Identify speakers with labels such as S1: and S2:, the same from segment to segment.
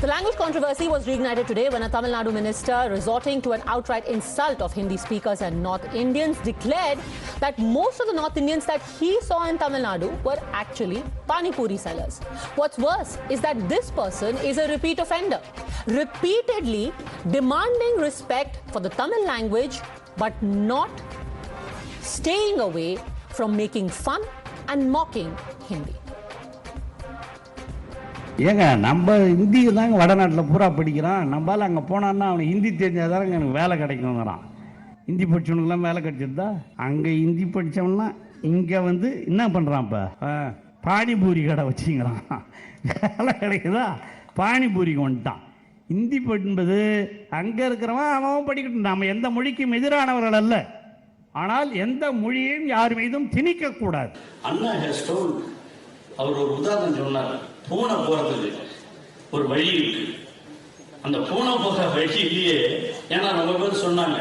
S1: The language controversy was reignited today when a Tamil Nadu minister, resorting to an outright insult of Hindi speakers and North Indians, declared that most of the North Indians that he saw in Tamil Nadu were actually pani-puri sellers. What's worse is that this person is a repeat offender, repeatedly demanding respect for the Tamil language but not staying away from making fun and mocking Hindi.
S2: ஏங்க நம்ம ஹிந்தி தாங்க வடநாட்டில் பூரா படிக்கிறான். நம்மளால அங்கே போனான்னா அவனுக்கு ஹிந்தி தெரிஞ்சாதாங்க எனக்கு வேலை கிடைக்குங்கிறான். ஹிந்தி படித்தவனுக்குலாம் வேலை கிடைச்சிருந்தா அங்கே ஹிந்தி படித்தவனா இங்கே வந்து என்ன பண்ணுறான்? இப்போ பானிபூரி கடை வச்சுங்கிறான். வேலை கிடைக்குதா? பானிபூரிக்கு வந்துட்டான். ஹிந்தி என்பது அங்கே இருக்கிறவன் அவன் படிக்கட்டும். நம்ம எந்த மொழிக்கும் எதிரானவர்கள் அல்ல. ஆனால் எந்த மொழியையும் யார் மீதும் திணிக்கக்கூடாது.
S3: அண்ணா ஹேஸ் டோல்ட், அவர் ஒரு உதாரணம் சொன்னார். பூனை போறதுக்கு ஒரு வழி இருக்கு. அந்த பூனை போகிற வழியிலேயே, ஏன்னா ரொம்ப பேர் சொன்னாங்க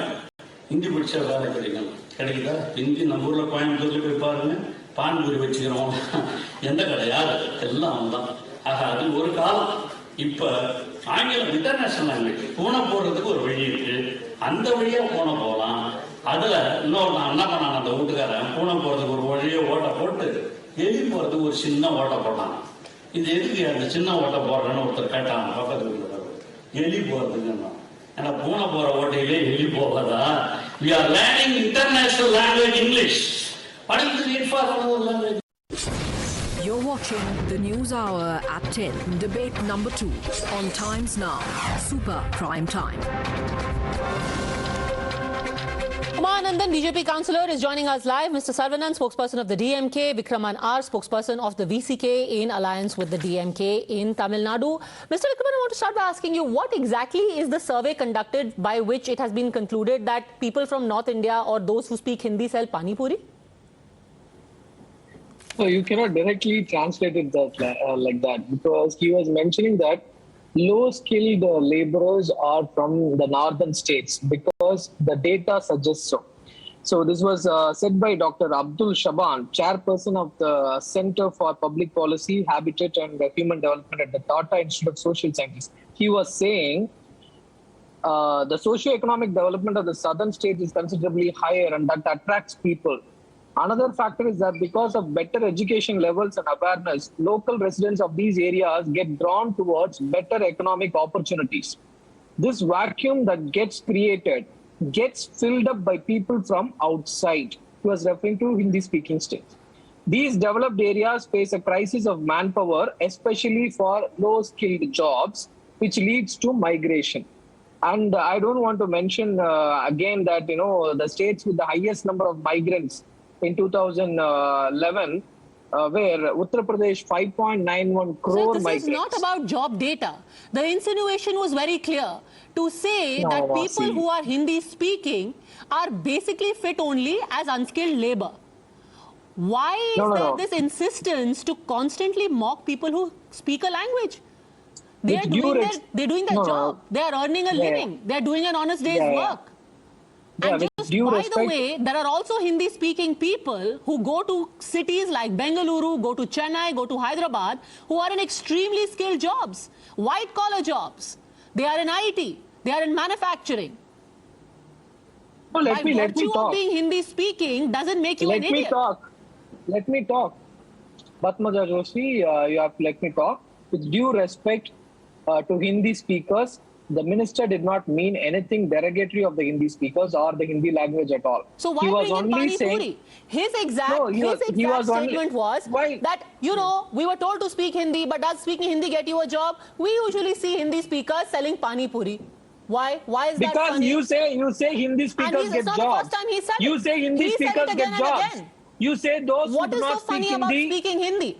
S3: ஹிந்தி படிச்சா வேலை கிடைக்கும். கிடைக்குதா? ஹிந்தி நம்ம ஊர்ல கோயம்புத்தூர்ல போய் பாருங்க, பான்பூரி வச்சுக்கிறோம். எந்த கடை யாரு? எல்லாம் தான். ஆக அது ஒரு காலம். இப்ப ஆங்கிலம் இன்டர்நேஷனல் லாங்குவேஜ். பூனை போடுறதுக்கு ஒரு வழி இருக்கு, அந்த வழியா பூனை போகலாம். அதுல இன்னொரு நான் என்ன பண்ணான், அந்த வீட்டுக்காரன் பூனை போறதுக்கு ஒரு வழியை ஓட்ட போட்டு எலி போறதுக்கு ஒரு சின்ன ஓட்ட போட்டான். இது எதுக்கு அந்த சின்ன ஓட்ட போடுறேன்னு ஒருத்தர் கேட்டாங்க பக்கத்துல இருக்கிறவர். எலி போறதுக்கு. ஏன்னா பூனை போற ஓட்டையிலே எலி போகாதா? We are learning international language English. What is the need for another language?
S4: You're watching the News Hour at 10, debate number 2 on Times Now, Super Prime Time.
S1: Anandan, BJP councillor, is joining us live. Mr. Sarvanan, spokesperson of the DMK. Vikraman R, spokesperson of the VCK in alliance with the DMK in Tamil Nadu. Mr. Vikraman, I want to start by asking you, what exactly is the survey conducted by which it has been concluded that people from North India or those who speak Hindi sell pani puri?
S5: So you cannot directly translate it like that, because he was mentioning that low-skilled laborers are from the northern states because the data suggests so. So this was said by Dr. Abdul Shaban, chairperson of the Center for Public Policy, Habitat and Human Development at the Tata Institute of Social Sciences. He was saying the socio-economic development of the southern states is considerably higher and that attracts people. Another factor is that because of better education levels and awareness, local residents of these areas get drawn towards better economic opportunities. This vacuum that gets created gets filled up by people from outside. He was referring to Hindi-speaking states. These developed areas face a crisis of manpower, especially for low-skilled jobs, which leads to migration. And I don't want to mention again that, the states with the highest number of migrants in 2011, where Uttar Pradesh 5.91 crore
S1: so this
S5: migrants.
S1: is not about job data. The insinuation was very clear to say that people who are Hindi speaking are basically fit only as unskilled labor. Why is there this insistence to constantly mock people who speak a language? They're doing their job. They are earning a living. They're doing an honest day's work. And just by the way, there are also Hindi-speaking people who go to cities like Bengaluru, go to Chennai, go to Hyderabad, who are in extremely skilled jobs, white-collar jobs. They are in IT. They are in manufacturing.
S5: No, let me talk.
S1: Being Hindi-speaking doesn't make you an idiot.
S5: Let me talk. Padmaja Joshi, you have to let me talk. With due respect to Hindi speakers, the minister did not mean anything derogatory of the Hindi speakers or the Hindi language at all.
S1: So why bring in pani-puri? His exact statement was that, we were told to speak Hindi, but does speaking Hindi get you a job? We usually see Hindi speakers selling pani-puri. Why? Why is that funny?
S5: Because you say Hindi speakers get jobs.
S1: It's not the first time he said it.
S5: You say Hindi speakers get jobs. You say those who do not speak Hindi.
S1: What is so funny about speaking Hindi?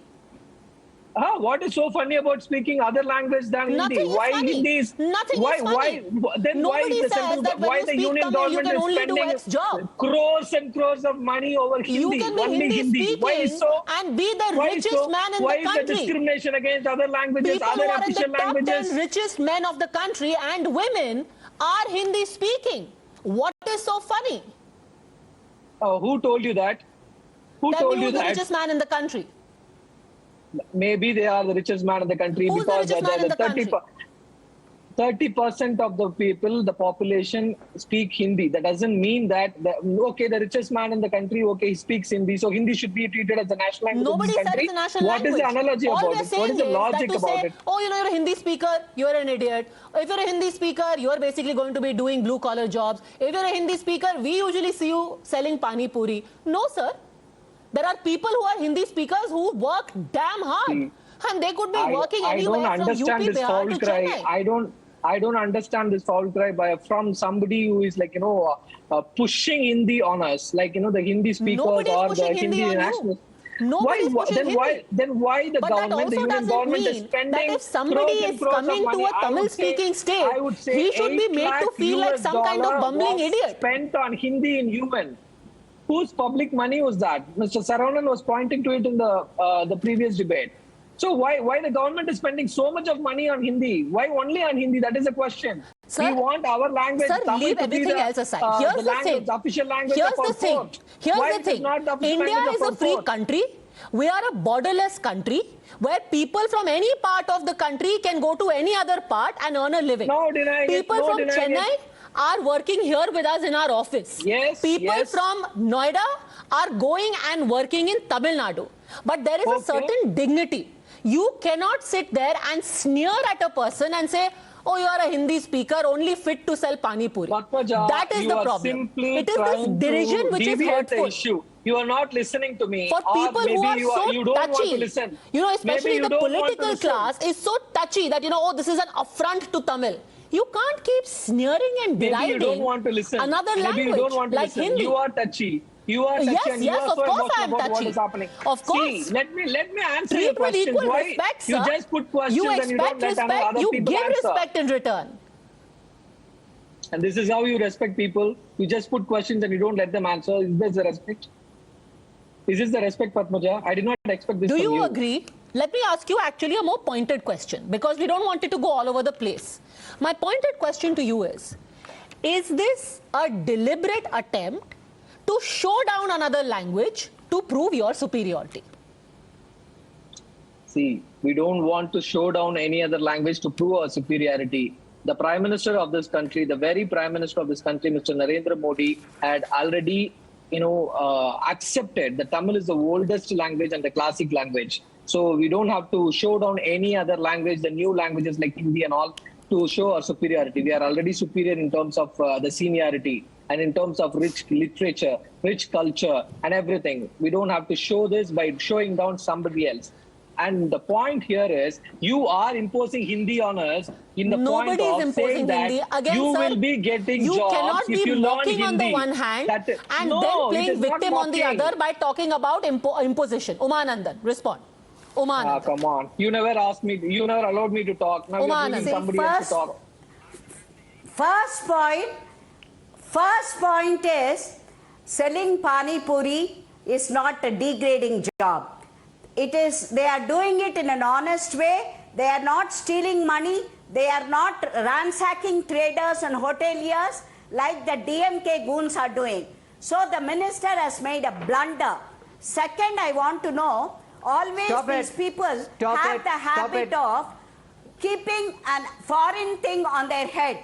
S5: What is so funny about speaking other language than
S1: Nothing
S5: Hindi? Why
S1: funny.
S5: Hindi is
S1: Nothing is funny.
S5: Then why is the central why the union government is spending crores and crores of money over Hindi?
S1: You can be Hindi
S5: Why is so?
S1: And be the richest man in the country.
S5: Why is the discrimination against other languages,
S1: People
S5: other
S1: who are
S5: official
S1: in the top
S5: languages?
S1: 10 richest men of the country and women are Hindi speaking. What is so funny?
S5: Who told you that? Who told you that?
S1: The richest man in the country.
S5: Maybe they are the richest man in the country.
S1: Who's
S5: because
S1: the richest man in the country?
S5: 30% of the people, the population speak Hindi. That doesn't mean that, the richest man in the country, he speaks Hindi, so Hindi should be treated as the national language
S1: Nobody
S5: of this
S1: said
S5: country.
S1: it's a national
S5: What
S1: language.
S5: is the analogy
S1: All
S5: about
S1: we're
S5: it?
S1: saying
S5: What is the logic
S1: that to
S5: about
S1: say,
S5: it?
S1: oh, you're a Hindi speaker, you're an idiot. If you're a Hindi speaker, you're basically going to be doing blue-collar jobs. If you're a Hindi speaker, we usually see you selling pani-puri. No, sir. There are people who are Hindi speakers who work damn hard. And they could be working anywhere from UP, Bihar to Chennai.
S5: I don't understand this foul cry from somebody who is pushing Hindi on us, the Hindi speakers
S1: Nobody
S5: or
S1: is
S5: the
S1: pushing Hindi
S5: Hindi
S1: on
S5: nationals.
S1: Then
S5: why the
S1: but
S5: government,
S1: that also doesn't mean that if somebody is coming to a Tamil-speaking state, he should be made to feel like some kind of bumbling idiot.
S5: Spent on Hindi in UN. Whose public money was that? Mr. Saravanan was pointing to it in the previous debate. So why the government is spending so much of money on Hindi? Why only on Hindi? That is a question.
S1: Sir,
S5: we want our language.
S1: Sir, leave everything else aside. Here's the thing.
S5: The official language
S1: Here's
S5: of our
S1: the thing.
S5: court.
S1: Here's the thing. India is a free country. We are a borderless country where people from any part of the country can go to any other part and earn a living.
S5: No denying
S1: people
S5: it. No
S1: from
S5: denying
S1: Chennai
S5: it.
S1: are working here with us in our office.
S5: Yes.
S1: People from Noida are going and working in Tamil Nadu. But there is a certain dignity. You cannot sit there and sneer at a person and say, oh, you are a Hindi speaker, only fit to sell pani-puri. That is the problem. It is this derision which is hurtful.
S5: Issue. You are not listening to me.
S1: For people who are so
S5: you don't
S1: touchy,
S5: want to listen.
S1: Especially the political class is so touchy that, oh, this is an affront to Tamil. You can't keep sneering and deriding
S5: you don't want to listen.
S1: Another language
S5: you don't want to
S1: like
S5: listen.
S1: Hindi.
S5: You are touchy. You are touchy and you are
S1: of
S5: so
S1: course I am
S5: about
S1: touchy.
S5: what is happening.
S1: Of course.
S5: See, let me answer
S1: Treat
S5: your
S1: with
S5: questions.
S1: equal
S5: Why
S1: respect, sir.
S5: you just put questions and you don't let other
S1: you
S5: people
S1: give
S5: answer.
S1: respect in return.
S5: And this is how you respect people. You just put questions and you don't let them answer. Is this the respect? Is this the respect, Padmaja? I did not expect this
S1: Do
S5: from
S1: you agree? Let me ask you actually a more pointed question because we don't want it to go all over the place. My pointed question to you is this a deliberate attempt to show down another language to prove your superiority?
S5: See, we don't want to show down any other language to prove our superiority. The Prime Minister of this country, the very Prime Minister of this country, Mr. Narendra Modi, had already, accepted that Tamil is the oldest language and the classic language. So we don't have to show down any other language, the new languages like Hindi and all, to show our superiority. We are already superior in terms of the seniority and in terms of rich literature, rich culture and everything. We don't have to show this by showing down somebody else. And the point here is, you are imposing Hindi on us in the point of saying that
S1: Again,
S5: you
S1: sir,
S5: will be getting
S1: you
S5: jobs
S1: cannot
S5: if you
S1: be
S5: learn
S1: mocking on the
S5: Hindi.
S1: one hand and then
S5: it
S1: playing
S5: is not
S1: victim on the
S5: mocking.
S1: other by talking about imposition. Umanandan, respond. Umanandan.
S5: Come on. You never asked me, you never allowed me to talk. Now you're leaving somebody else to talk.
S6: First point is selling pani puri is not a degrading job. It is, they are doing it in an honest way. They are not stealing money. They are not ransacking traders and hoteliers like the DMK goons are doing. So the minister has made a blunder. Second, I want to know, always these people have the habit of keeping a foreign thing on their head,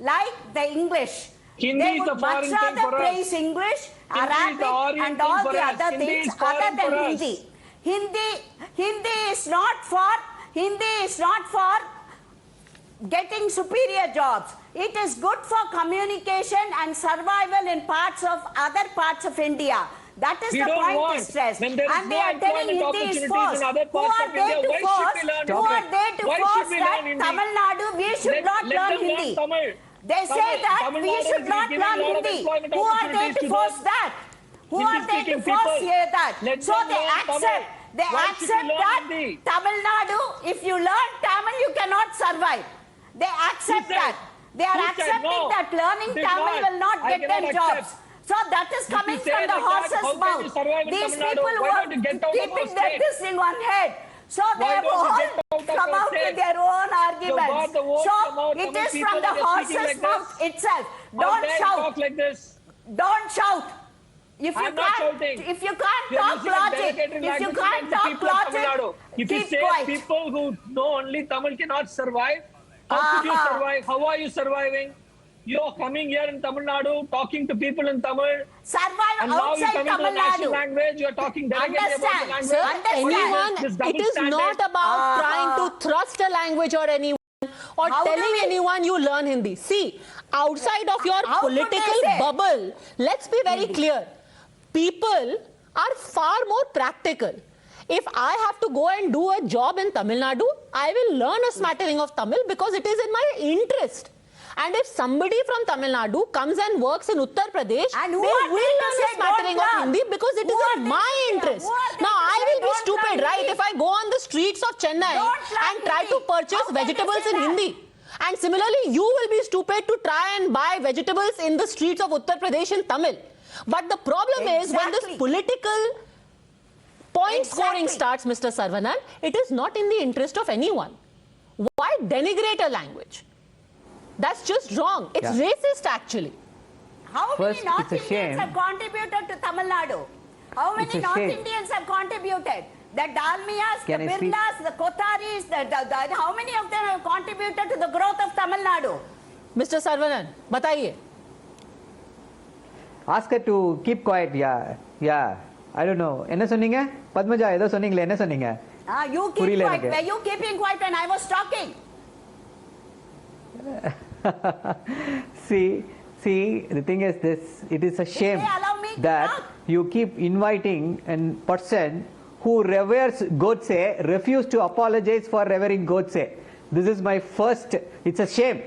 S6: like the English.
S5: Hindi
S6: they
S5: is
S6: would
S5: the foreign
S6: much
S5: thing
S6: rather
S5: for us.
S6: praise English, Arabic and all the other things other than Hindi. Hindi is not for getting superior jobs. It is good for communication and survival in other parts of India. That is the point to stress. And they are telling Hindi is forced. Who are they to force? Who are they to force that Tamil Nadu, we should not learn Hindi? They say that we should not learn Hindi. Who are they to force that? Who are they to force here that? So they accept that Tamil Nadu, if you learn Tamil, you cannot survive. They accept that. They are accepting that learning Tamil will not get them jobs. So that is coming from the horse's mouth. These people who are keeping this in one head. So they have all come out with their own arguments. So it is from the horse's mouth itself. Don't shout. Don't shout. If you can't talk logic,
S5: If you say people who know only Tamil cannot survive, How could you survive? How are you surviving? You're coming here in Tamil Nadu, talking to people in Tamil.
S6: Survive
S5: And now you're
S6: outside
S5: coming to the
S6: Tamil
S5: national
S6: Nadu.
S5: language, you're talking directly about the
S6: Understand,
S5: language.
S6: sir,
S1: Anyone,
S5: This double
S1: it is
S5: standard.
S1: not about trying to thrust a language or anyone or
S6: How do
S1: telling
S6: we-
S1: anyone you learn Hindi. See, outside of your
S6: How could they
S1: political
S6: say?
S1: bubble, let's be very clear. People are far more practical. If I have to go and do a job in Tamil Nadu, I will learn a smattering of Tamil because it is in my interest. And if somebody from Tamil Nadu comes and works in Uttar Pradesh,
S6: And
S1: they
S6: who
S1: will
S6: are they to
S1: learn a
S6: say
S1: smattering
S6: don't
S1: of
S6: learn?
S1: Hindi because it
S6: Who
S1: is
S6: are
S1: in
S6: they
S1: my
S6: to say-
S1: interest.
S6: who are they
S1: Now,
S6: to
S1: I
S6: say
S1: will be
S6: don't
S1: stupid,
S6: learn
S1: right,
S6: Hindi?
S1: if I go on the streets of Chennai
S6: Don't learn
S1: and try to
S6: Hindi.
S1: purchase
S6: How can they
S1: vegetables
S6: say
S1: in
S6: that?
S1: Hindi. And similarly, you will be stupid to try and buy vegetables in the streets of Uttar Pradesh in Tamil. But the problem is when this
S6: Exactly.
S1: political point scoring
S6: Exactly.
S1: starts, Mr. Sarvanan, it is not in the interest of anyone. Why denigrate a language? That's just wrong. It's racist, actually.
S6: How
S7: First,
S6: many North
S7: it's a
S6: Indians
S7: shame.
S6: have contributed to Tamil Nadu? How
S7: It's
S6: many
S7: a
S6: North
S7: shame.
S6: Indians have contributed? The Dalmias,
S7: Can
S6: the
S7: I speak?
S6: Birlas, the Kotharis, how many of them have contributed to the growth of Tamil Nadu?
S1: Mr. Sarvanan, bataiye.
S7: Ask her to keep quiet. Yeah. I don't know. என்ன சொன்னீங்க? பத்மஜா ஏதோ சொன்னீங்களே, என்ன சொன்னீங்க?
S6: You keep
S7: புரியல
S6: quiet.
S7: எனக்கு.
S6: Were you keeping quiet when I was talking?
S7: See, the thing is this, it is a shame
S6: they allow me to
S7: that
S6: talk?
S7: you keep inviting a person who reveres Godse, refuse to apologize for revering Godse. This is my first, it's a shame.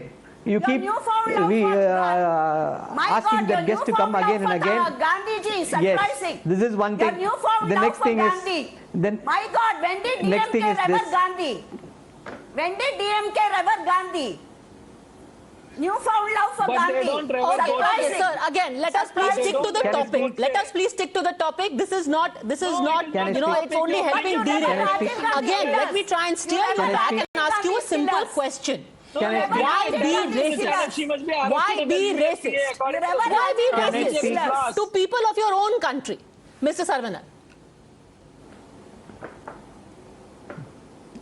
S7: You
S6: Your
S7: keep
S6: newfound love for My
S7: asking
S6: God,
S7: the
S6: your
S7: guest to come
S6: newfound
S7: again and
S6: love for
S7: again.
S6: Gandhiji is
S7: Yes,
S6: surprising.
S7: this is one
S6: Your
S7: thing.
S6: newfound
S7: The
S6: love
S7: next
S6: for
S7: thing is,
S6: Gandhi.
S7: then
S6: My God, when did
S7: next
S6: DMK
S7: thing is
S6: revere
S7: this.
S6: Gandhi? When did DMK revere Gandhi? Newfound love for
S5: But
S6: Gandhi.
S5: they don't revere
S1: Okay,
S5: Godse.
S1: okay, sir. Again, let us please stick to the
S7: Can I
S1: topic.
S7: speak?
S1: Let us please stick to the topic. This is not,
S7: Can I
S1: you know,
S7: speak?
S1: it's only helping
S6: But you
S1: derail.
S6: never
S7: speak?
S6: Rajiv Gandhi
S1: Again, let
S6: killers.
S1: me try and steer you
S6: Can I
S1: back
S7: speak?
S1: and ask you a simple
S6: Killers.
S1: question.
S7: Can I speak?
S1: Why be
S6: Killers.
S5: She must be
S1: racist?
S5: arrested
S1: Why
S5: in
S1: be
S5: the DMK
S1: racist?
S5: according to
S6: Why
S5: the
S1: Why be
S5: law.
S7: Can I
S1: racist
S7: speak?
S1: to people of your own country? Mr. Sarvanan.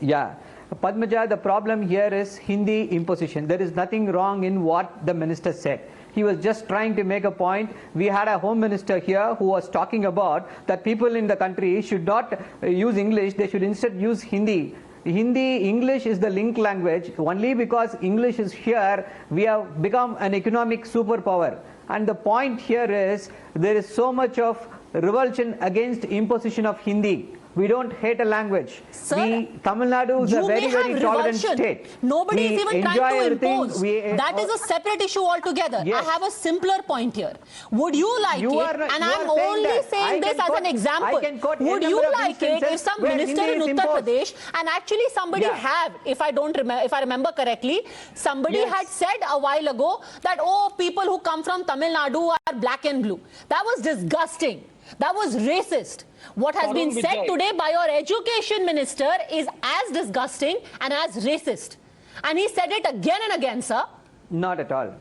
S7: Yeah. Padmaja, the problem here is Hindi imposition. There is nothing wrong in what the minister said. He was just trying to make a point. We had a home minister here who was talking about that people in the country should not use English, they should instead use Hindi. English is the link language. Only because English is here, we have become an economic superpower. And the point here is, there is so much of revulsion against imposition of Hindi. We don't hate a language.
S1: Sir,
S7: Tamil Nadu is
S1: you
S7: a very,
S1: may
S7: very
S1: have
S7: tolerant
S1: revulsion.
S7: state.
S1: Nobody
S7: We
S1: is even
S7: enjoy
S1: trying to
S7: everything.
S1: impose. That is a separate issue altogether.
S7: Yes.
S1: I have a simpler point here. Would you like
S7: You
S1: it?
S7: are right.
S1: And
S7: You
S1: I'm
S7: are saying
S1: only
S7: that.
S1: saying
S7: I
S1: this
S7: can
S1: as
S7: quote-
S1: an example.
S7: I can quote a
S1: Would you
S7: number of
S1: like it if
S7: instances
S1: some
S7: where
S1: minister
S7: Hindi
S1: in
S7: is
S1: Uttar
S7: imposed.
S1: Pradesh, and actually somebody
S7: Yeah.
S1: have, if I remember correctly, somebody
S7: Yes.
S1: had said a while ago that, oh, people who come from Tamil Nadu are black and blue. That was disgusting. That was racist. What has been
S5: Tarun
S1: said
S5: Vijay.
S1: today by your education minister is as disgusting and as racist. And he said it again and again, sir.
S7: Not at all.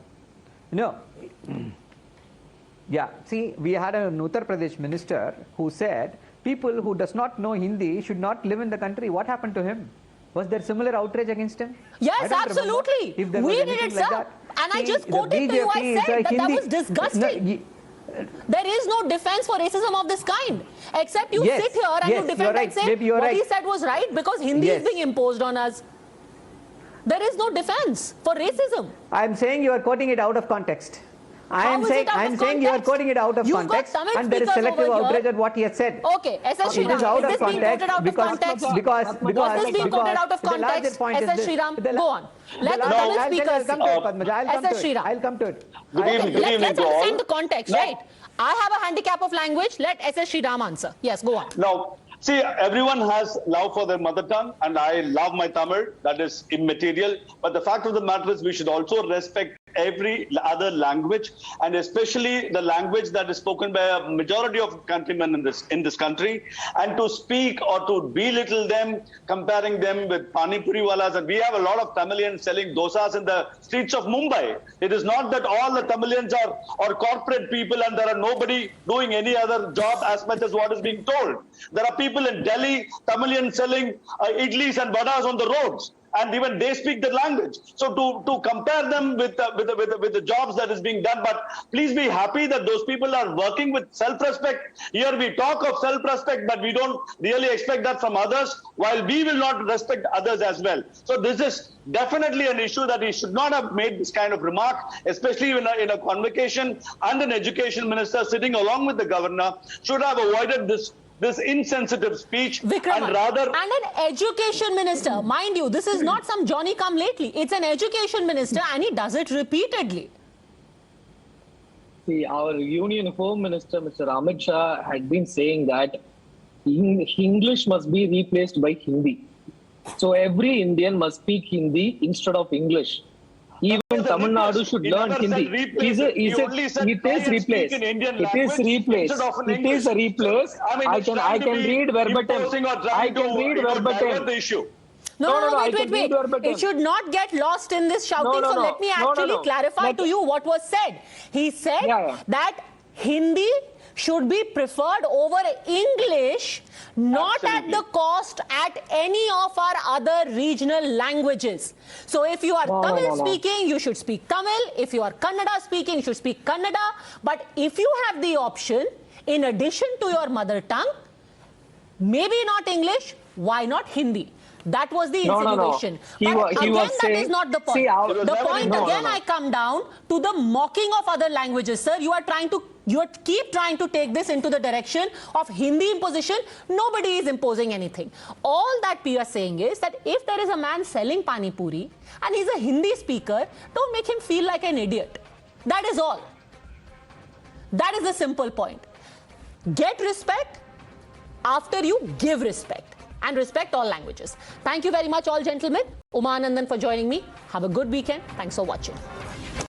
S7: No. Yeah, see, we had an Uttar Pradesh minister who said people who does not know Hindi should not live in the country. What happened to him? Was there similar outrage against him? I
S1: Yes,
S7: don't remember
S1: absolutely.
S7: if there
S1: We
S7: was
S1: did
S7: anything
S1: it,
S7: like
S1: sir.
S7: that.
S1: And I
S7: See,
S1: just
S7: the
S1: quoted to you, I
S7: BJP is
S1: said
S7: a
S1: that
S7: Hindi-
S1: was disgusting.
S7: No,
S1: There is no defense for racism of this kind. Except you
S7: Yes,
S1: sit here and
S7: yes,
S1: you
S7: you're
S1: defend
S7: right.
S1: and say
S7: Maybe you're
S1: what he
S7: right.
S1: said was right because Hindi
S7: Yes.
S1: is being imposed on us. There is no defense for racism.
S7: I'm saying you are quoting it out of context.
S1: How is it out
S7: I'm
S1: of
S7: saying you are
S1: context?
S7: quoting it out of
S1: You've got
S7: context,
S1: Tamil
S7: and there is
S1: speakers
S7: selective
S1: over here.
S7: outrage at what he has said.
S1: Okay, SS
S7: It
S1: Sriram,
S7: is out
S1: is
S7: of
S1: this being
S7: context
S1: quoted out of context?
S7: because
S1: Was this being quoted out of
S7: the larger
S1: context?
S7: point is
S1: SS
S7: this.
S1: Sriram,
S7: The la-
S1: go on. Let the
S7: larger-
S1: Tamil
S7: I'll
S1: speakers
S7: come to it, Padmaja. I'll come
S1: SS
S7: to it.
S1: Sriram.
S7: I'll come to it.
S3: Good
S1: Okay,
S3: evening, good
S1: let's
S3: evening to
S1: understand
S3: all.
S1: the context,
S3: No.
S1: right? I have a handicap of language. Let SS Sriram answer. Yes, go on.
S3: Now, see, everyone has love for their mother tongue, and I love my Tamil. That is immaterial. But the fact of the matter is, we should also respect every other language, and especially the language that is spoken by a majority of countrymen in this country. And to speak or to belittle them, comparing them with pani-puri walas, and we have a lot of Tamilians selling dosas in the streets of Mumbai. It is not that all the Tamilians are corporate people and there are nobody doing any other job as much as what is being told. There are people in Delhi, Tamilians selling idlis and vadas on the roads.
S8: and even they speak the language. So to compare them with the jobs that is being done, but please be happy that those people are working with self-respect. Here we talk of self-respect, but we don't really expect that from others, while we will not respect others as well. So this is definitely an issue that he should not have made this kind of remark, especially in a convocation, and an education minister sitting along with the governor should have avoided this insensitive speech.
S1: Vikraman,
S8: and rather...
S1: And an education minister, mind you, this is not some Johnny come lately. It's an education minister and he does it repeatedly.
S5: See, our Union Home Minister, Mr. Amit Shah, had been saying that English must be replaced by Hindi. So every Indian must speak Hindi instead of English. Even Tamil Nadu should learn Hindi. It is replaced. It is replaced. It is replaced. I can read verbatim. I can read verbatim.
S1: No, wait. It should not get lost in this shouting. So let me actually clarify to you what was said. He said that Hindi should be preferred over English, not at the cost at any of our other regional languages. So if you are Tamil speaking, you should speak Tamil. If you are Kannada speaking, you should speak Kannada. But if you have the option, in addition to your mother tongue, maybe not English, why not Hindi? That was the insinuation. But again, that is not the point. The point again, I come down to the mocking of other languages. Sir, you keep trying to take this into the direction of Hindi imposition. Nobody is imposing anything. All that we are saying is that if there is a man selling pani-puri and he's a Hindi speaker, don't make him feel like an idiot. That is all. That is the simple point. Get respect after you give respect. And respect all languages. Thank you very much, all gentlemen. Uma Anandan for joining me. Have a good weekend. Thanks for watching.